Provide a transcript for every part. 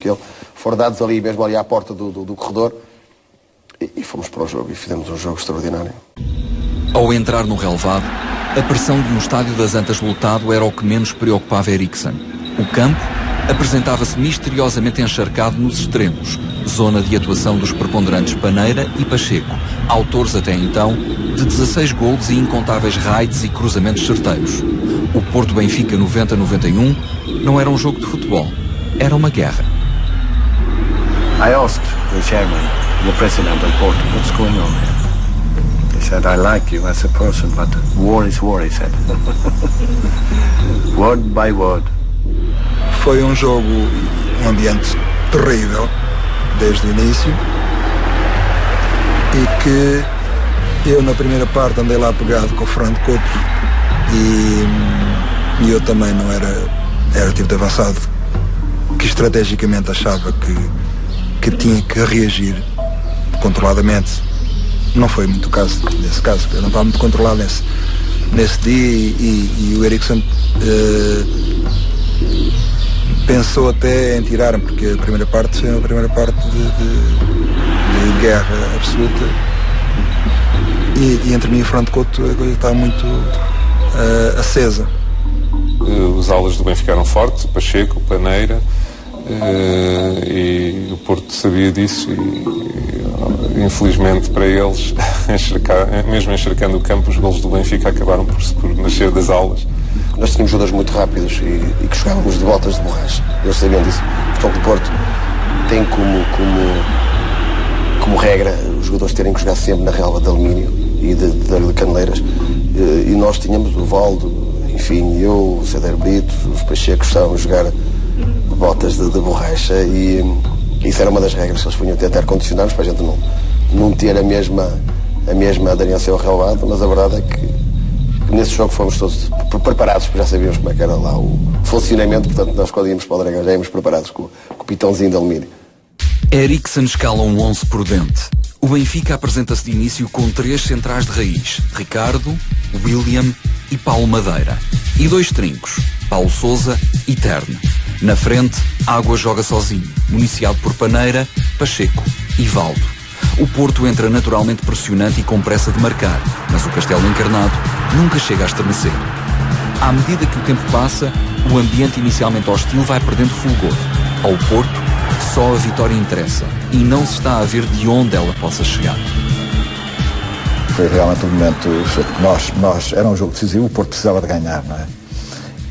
que ele, foram dados ali mesmo ali à porta do corredor e fomos para o jogo e fizemos um jogo extraordinário. Ao entrar no relevado, a pressão de um estádio das Antas lotado era o que menos preocupava Eriksson. O campo apresentava-se misteriosamente encharcado nos extremos, zona de atuação dos preponderantes Paneira e Pacheco, autores até então de 16 golos e incontáveis raids e cruzamentos certeiros. O Porto Benfica 90-91 não era um jogo de futebol, era uma guerra. I asked the chairman, the president of Porto, what's going on here? He said, I like you as a person, but war is war, he said. Word by word. Foi um jogo, um ambiente terrível, desde o início, e que eu na primeira parte andei lá pegado com o Fernando Couto e eu também não era tipo de avançado que estrategicamente achava que tinha que reagir controladamente. Não foi muito o caso nesse caso, eu não estava muito controlado nesse dia e o Eriksson pensou até em tirar-me, porque a primeira parte foi uma primeira parte de guerra absoluta e entre mim e o Fernando Couto a coisa estava muito acesa. Os alas do Benfica eram fortes, o Pacheco, o Paneira, e o Porto sabia disso e infelizmente para eles, mesmo encharcando o campo, os golos do Benfica acabaram por nascer das alas. Nós tínhamos jogadores muito rápidos e que jogávamos de voltas de borracha. Eles sabiam disso. Portanto, o Porto tem como regra os jogadores terem que jogar sempre na relva de alumínio e de caneleiras. E nós tínhamos o Valdo, enfim, eu, o Ceder Brito, os Pachecos estávamos a jogar botas de borracha e isso era uma das regras que eles punham, tentar condicionar-nos para a gente não ter a mesma aderência ao relvado, mas a verdade é que nesse jogo fomos todos preparados, porque já sabíamos como é que era lá o funcionamento, portanto nós quando íamos para o Dragão já íamos preparados com o pitãozinho de alumínio. Eriksson escala um 11 prudente. O Benfica apresenta-se de início com 3 centrais de raiz, Ricardo, William e Paulo Madeira. E 2 trincos, Paulo Sousa e Terne. Na frente, Água joga sozinho, municiado por Paneira, Pacheco e Valdo. O Porto entra naturalmente pressionante e com pressa de marcar, mas o Castelo Encarnado nunca chega a estremecer. À medida que o tempo passa, o ambiente inicialmente hostil vai perdendo fulgor. Ao Porto, só a vitória interessa e não se está a ver de onde ela possa chegar. Foi realmente um momento, nós era um jogo decisivo, o Porto precisava de ganhar, não é?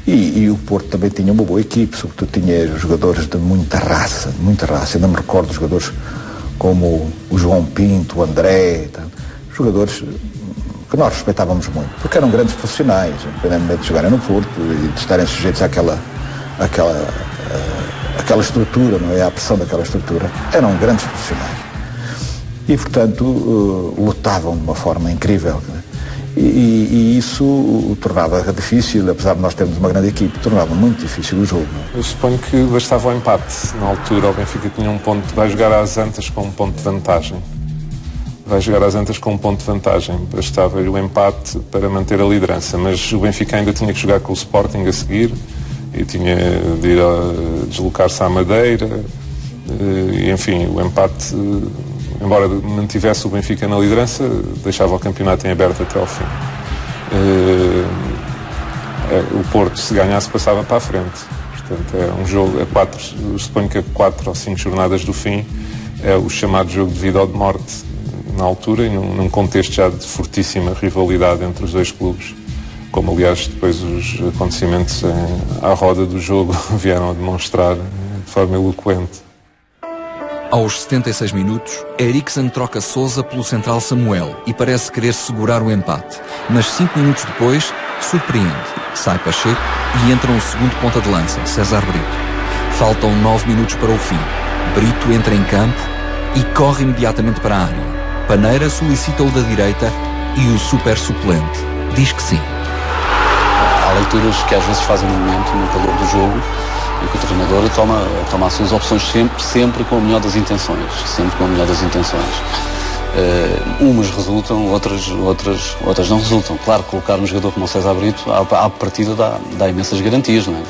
E o Porto também tinha uma boa equipe, sobretudo tinha jogadores de muita raça, ainda me recordo de jogadores como o João Pinto, o André, jogadores que nós respeitávamos muito, porque eram grandes profissionais, independentemente de jogarem no Porto e de estarem sujeitos àquela estrutura, não é? À pressão daquela estrutura, eram grandes profissionais e, portanto, lutavam de uma forma incrível, não é? E isso o tornava difícil, apesar de nós termos uma grande equipe, tornava muito difícil o jogo. Eu suponho que bastava o empate. Na altura o Benfica tinha um ponto, vai jogar às Antas com um ponto de vantagem. Bastava-lhe o empate para manter a liderança, mas o Benfica ainda tinha que jogar com o Sporting a seguir e tinha de ir deslocar-se à Madeira e, enfim, o empate, embora mantivesse o Benfica na liderança, deixava o campeonato em aberto até ao fim. O Porto, se ganhasse, passava para a frente. Portanto, é um jogo suponho que a 4 ou 5 jornadas do fim é o chamado jogo de vida ou de morte na altura e num contexto já de fortíssima rivalidade entre os dois clubes, como aliás depois os acontecimentos à roda do jogo vieram a demonstrar de forma eloquente. Aos 76 minutos, Eriksson troca Sousa pelo central Samuel e parece querer segurar o empate. Mas 5 minutos depois, surpreende. Sai Pacheco e entra um segundo ponta de lança, César Brito. Faltam 9 minutos para o fim. Brito entra em campo e corre imediatamente para a área. Paneira solicita-o da direita e o super suplente diz que sim. Há leituras que às vezes fazem no momento, no calor do jogo, e que o treinador toma as suas opções sempre com a melhor das intenções. Umas resultam, outras não resultam. Claro, colocar um jogador como o César Brito, à partida dá imensas garantias, não é?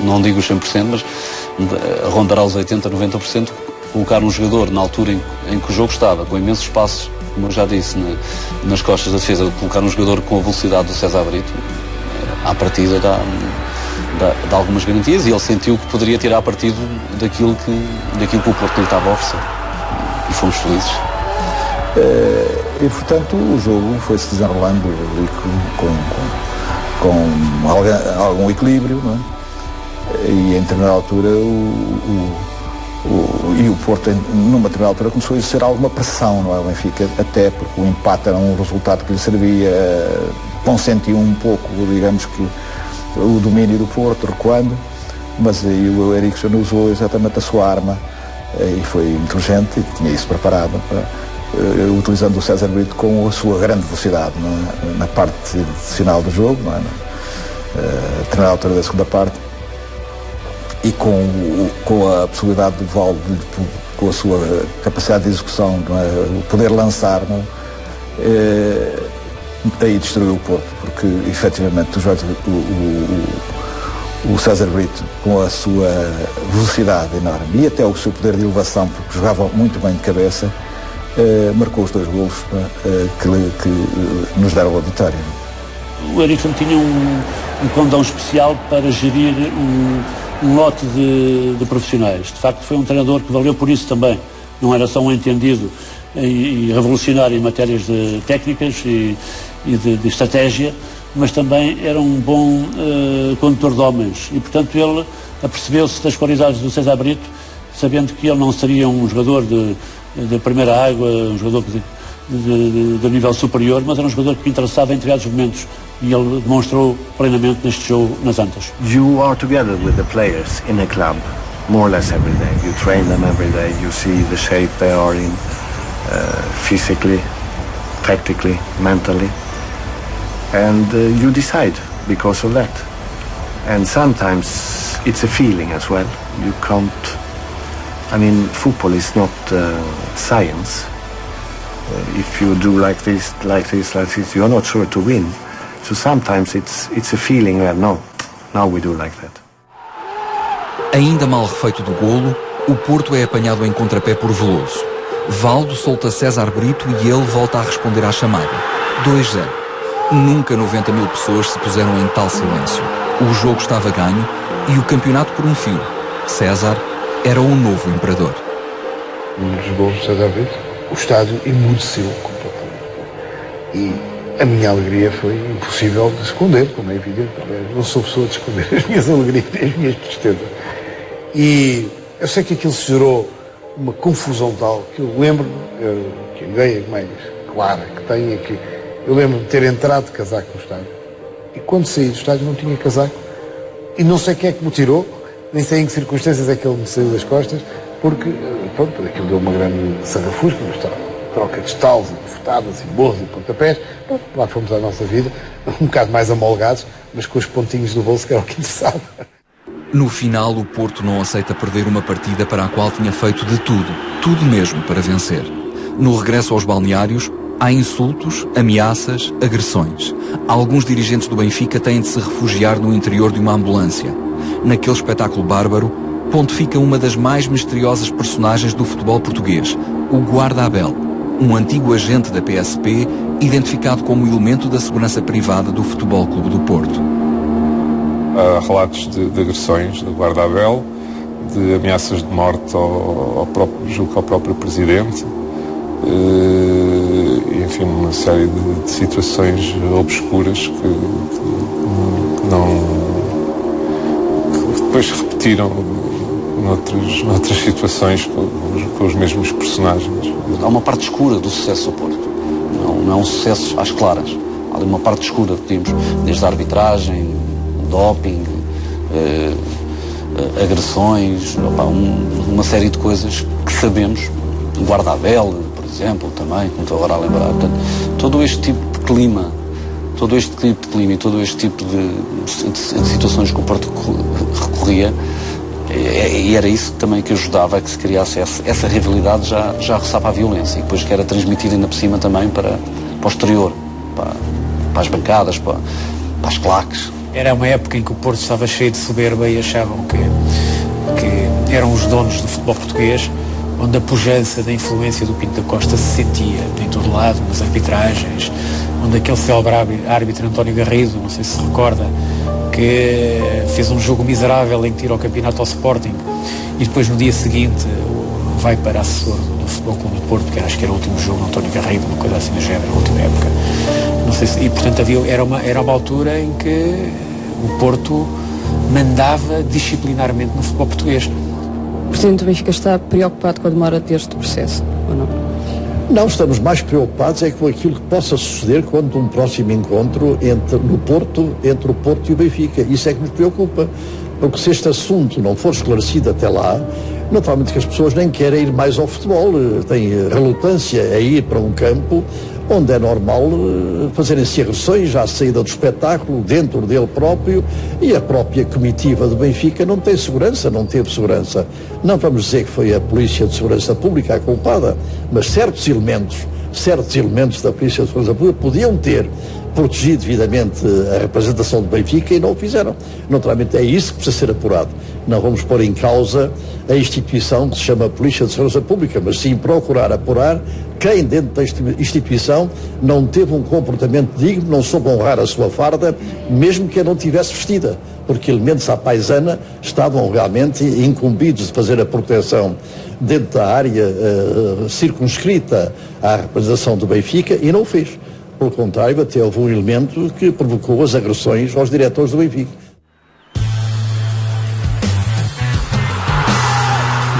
Não digo os 100%, mas rondará os 80%, 90%. Colocar um jogador na altura em que o jogo estava, com imensos espaços, como eu já disse, nas costas da defesa, colocar um jogador com a velocidade do César Brito, à partida dá algumas garantias, e ele sentiu que poderia tirar partido daquilo que o Porto lhe estava a oferecer. E fomos felizes. E portanto o jogo foi-se desenrolando com algum equilíbrio, não é? E em determinada altura o Porto numa determinada altura começou a exercer alguma pressão, não é? O Benfica, até porque o empate era um resultado que lhe servia, consentiu um pouco, digamos que o domínio do Porto, recuando, mas aí o Eriksson usou exatamente a sua arma e foi inteligente e tinha isso preparado utilizando o César Brito com a sua grande velocidade na parte final do jogo, não é? Na altura da segunda parte, e com a possibilidade do Valde, com a sua capacidade de execução, não é? O poder lançar, não é? Aí destruiu o Porto, porque efetivamente o César Brito, com a sua velocidade enorme e até o seu poder de elevação, porque jogava muito bem de cabeça, marcou os 2 golos que nos deram a vitória. O Eriksson tinha um condão especial para gerir um lote de profissionais. De facto, foi um treinador que valeu por isso também. Não era só um entendido e revolucionário em matérias de técnicas e de estratégia, mas também era um bom condutor de homens. E, portanto, ele apercebeu-se das qualidades do César Brito, sabendo que ele não seria um jogador de primeira água, um jogador de nível superior, mas era um jogador que interessava em determinados momentos, e ele demonstrou plenamente neste jogo nas Antas. You are together with the players in a club more or less every day. You train them every day. You see the shape they are in, physically, tactically, mentally, and you decide because of that. And sometimes it's a feeling as well. You can't. I mean, football is not science. If you do like this, you are not sure to win. So sometimes it's a feeling where no, now we do like that. Ainda mal refeito do golo, o Porto é apanhado em contrapé por Veloso. Valdo solta César Brito e ele volta a responder à chamada. 2-0. Nunca 90 mil pessoas se puseram em tal silêncio. O jogo estava ganho e o campeonato por um fio. César era o novo imperador. Um dos gols de César Brito, o estádio emudeceu completamente. E a minha alegria foi impossível de esconder, como é evidente. Não sou pessoa de esconder as minhas alegrias e as minhas tristezas. E eu sei que aquilo se gerou uma confusão tal que eu lembro, que a ideia mais clara que tenho é que eu lembro de ter entrado de casaco no estádio e quando saí do estádio não tinha casaco e não sei quem é que me tirou, nem sei em que circunstâncias é que ele me saiu das costas, porque, pronto, aquilo deu uma grande sarrafusca, mas estava troca de estalos, e bofetadas, e morros, e pontapés. Pronto, lá fomos à nossa vida, um bocado mais amolgados, mas com os pontinhos do bolso, que era o que interessava. No final, o Porto não aceita perder uma partida para a qual tinha feito de tudo mesmo para vencer. No regresso aos balneários, há insultos, ameaças, agressões. Alguns dirigentes do Benfica têm de se refugiar no interior de uma ambulância. Naquele espetáculo bárbaro, pontifica uma das mais misteriosas personagens do futebol português, o Guarda Abel, um antigo agente da PSP, identificado como elemento da segurança privada do Futebol Clube do Porto. Há relatos de agressões do Guarda Abel, de ameaças de morte ao próprio presidente, enfim, uma série de situações obscuras que depois se repetiram noutras situações com os mesmos personagens. Há uma parte escura do sucesso do Porto. Não é um sucesso às claras. Há ali uma parte escura que temos, desde a arbitragem, doping, agressões, uma série de coisas que sabemos. O Guarda-Abel, por exemplo, também, como estou agora a lembrar. Portanto, todo este tipo de clima e todo este tipo de situações que o Porto recorria E era isso também que ajudava a que se criasse essa rivalidade, já roçava a violência, e depois que era transmitida ainda por cima também para o exterior, para as bancadas, para as claques. Era uma época em que o Porto estava cheio de soberba e achavam que eram os donos do futebol português, onde a pujança da influência do Pinto da Costa se sentia em todo lado, nas arbitragens, onde aquele célebre árbitro António Garrido, não sei se recorda, que fez um jogo miserável em que tirou o campeonato ao Sporting e depois no dia seguinte vai para assessor do Futebol Clube do Porto, porque acho que era o último jogo do António Garrido, uma coisa assim do género, a última época. Não sei se, e portanto era uma altura em que o Porto mandava disciplinarmente no futebol português. O Presidente do Benfica está preocupado com a demora deste processo, ou não? Não, estamos mais preocupados com aquilo que possa suceder quando um próximo encontro entre o Porto e o Benfica. Isso é que nos preocupa, porque se este assunto não for esclarecido até lá, naturalmente que as pessoas nem querem ir mais ao futebol, têm relutância a ir para um campo onde é normal fazerem-se agressões à saída do espetáculo, dentro dele próprio, e a própria comitiva do Benfica não tem segurança, não teve segurança. Não vamos dizer que foi a Polícia de Segurança Pública a culpada, mas certos elementos da Polícia de Segurança Pública podiam ter protegido devidamente a representação do Benfica e não o fizeram. Naturalmente é isso que precisa ser apurado. Não vamos pôr em causa a instituição que se chama Polícia de Segurança Pública, mas sim procurar apurar quem dentro da instituição não teve um comportamento digno, não soube honrar a sua farda, mesmo que a não tivesse vestida, porque elementos à paisana estavam realmente incumbidos de fazer a proteção dentro da área circunscrita à representação do Benfica e não o fez. Pelo contrário, até houve um elemento que provocou as agressões aos diretores do Benfica.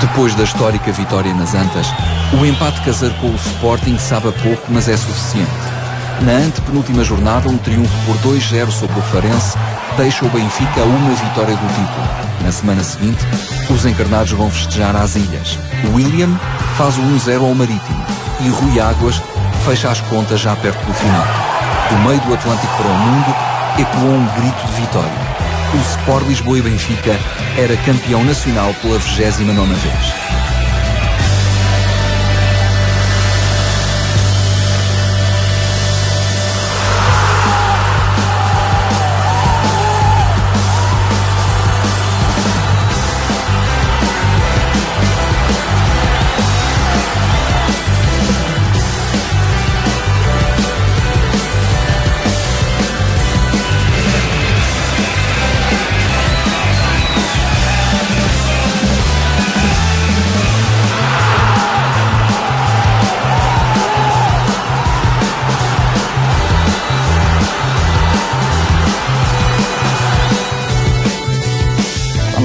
Depois da histórica vitória nas Antas, o empate caseiro com o Sporting sabe a pouco, mas é suficiente. Na antepenúltima jornada, um triunfo por 2-0 sobre o Farense deixa o Benfica a uma vitória do título. Na semana seguinte, os encarnados vão festejar às ilhas. William faz o 1-0 ao Marítimo e Rui Águas fecha as contas já perto do final. Do meio do Atlântico para o mundo, ecoou um grito de vitória. O Sport Lisboa e Benfica era campeão nacional pela 29ª vez.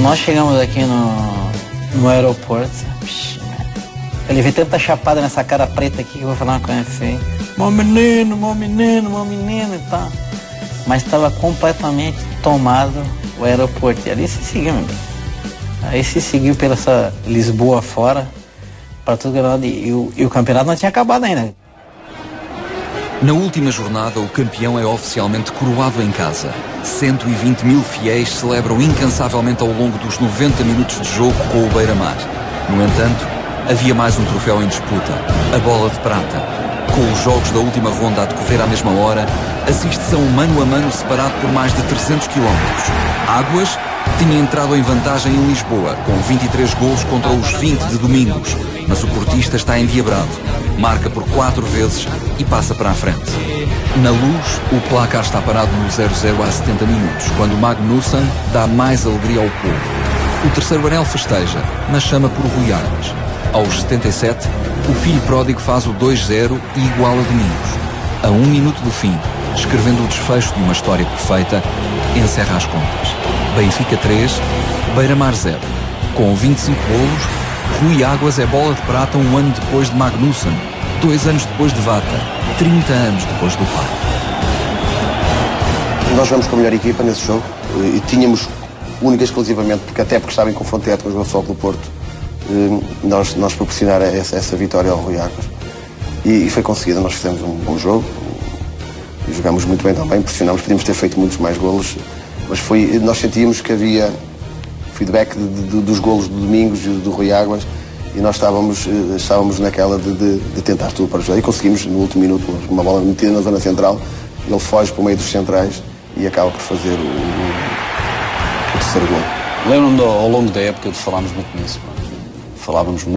Nós chegamos aqui no aeroporto, eu levei tanta chapada nessa cara preta aqui que eu vou falar uma coisa assim. Meu menino e tal. Mas estava completamente tomado o aeroporto. E ali se seguiu, meu bem. Aí se seguiu pela essa Lisboa fora, para tudo que era lado. E o campeonato não tinha acabado ainda. Na última jornada, o campeão é oficialmente coroado em casa. 120 mil fiéis celebram incansavelmente ao longo dos 90 minutos de jogo com o Beira-Mar. No entanto, havia mais um troféu em disputa, a Bola de Prata. Com os jogos da última ronda a decorrer à mesma hora, assiste-se a um mano a mano separado por mais de 300 quilómetros. Águas tinha entrado em vantagem em Lisboa, com 23 golos contra os 20 de Domingos, mas o portista está endiabrado. Marca por 4 vezes e passa para a frente. Na Luz, o placar está parado no 0-0 há 70 minutos, quando Magnussen dá mais alegria ao povo. O terceiro anel festeja, mas chama por Rui Águas. Aos 77, o filho pródigo faz o 2-0 e iguala Domingos. A 1 minuto do fim, escrevendo o desfecho de uma história perfeita, encerra as contas. Benfica 3, Beira-Mar 0. Com 25 golos, Rui Águas é bola de prata um ano depois de Magnussen, 2 anos depois de Vata, 30 anos depois do pai. Nós jogamos com a melhor equipa nesse jogo e tínhamos, única e exclusivamente, porque estava em confronto direto com o Futebol Clube do Porto, nós proporcionar essa vitória ao Rui Águas. E foi conseguida, nós fizemos um bom jogo e jogámos muito bem também, pressionámos, podíamos ter feito muitos mais golos, mas nós sentíamos que feedback dos golos do Domingos e do Rui Águas, e nós estávamos naquela de tentar tudo para ajudar. E conseguimos, no último minuto, uma bola metida na zona central, ele foge para o meio dos centrais e acaba por fazer o terceiro gol. Lembro-me ao longo da época de falarmos muito nisso. Falávamos muito.